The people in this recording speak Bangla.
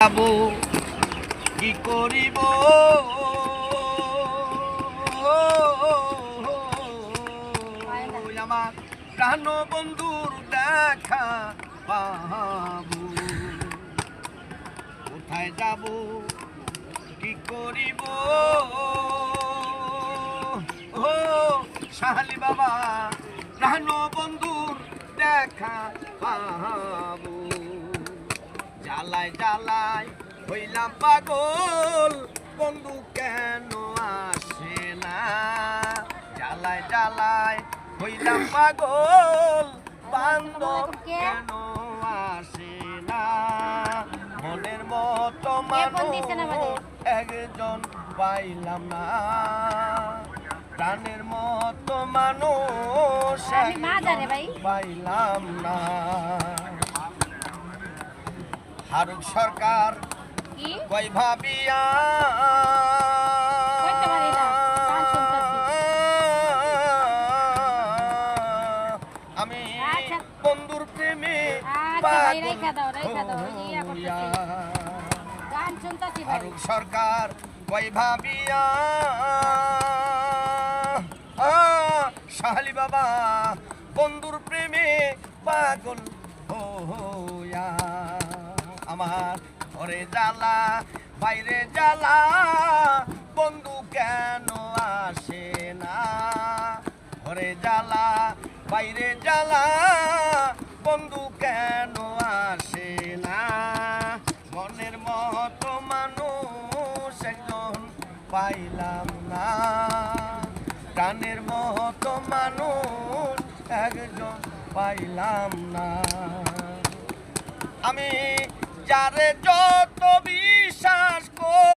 যাব কি করিব আমার প্রাণ বন্ধুর দেখা পাবো কোথায় যাব কি করিব ও শাহালি বাবা প্রাণ বন্ধুর দেখা পাবো জ্বালায় জ্বালায় হইলাম পাগল বন্ধু কেন আসে না জ্বালায় জ্বালায় হইলাম পাগল বান্ধব কেন আসে না মনের মতো মানুষ একজন পাইলাম না প্রাণের মতো মানুষ পাইলাম না হারুক সরকার কই ভাবিয়া আমি বন্ধুর প্রেমে হারুক সরকার কই ভাবিয়া শাহালি বাবা বন্ধুর প্রেমে পাগল হইয়া আমার ঘরে জ্বালা বাইরে জ্বালা বন্ধু কেন আসে না ঘরে জ্বালা বাইরে জ্বালা বন্ধু কেন আসে না মনের মতো মানুষ একজন পাইলাম না প্রাণের মতো মানুষ একজন পাইলাম না আমি যারে যত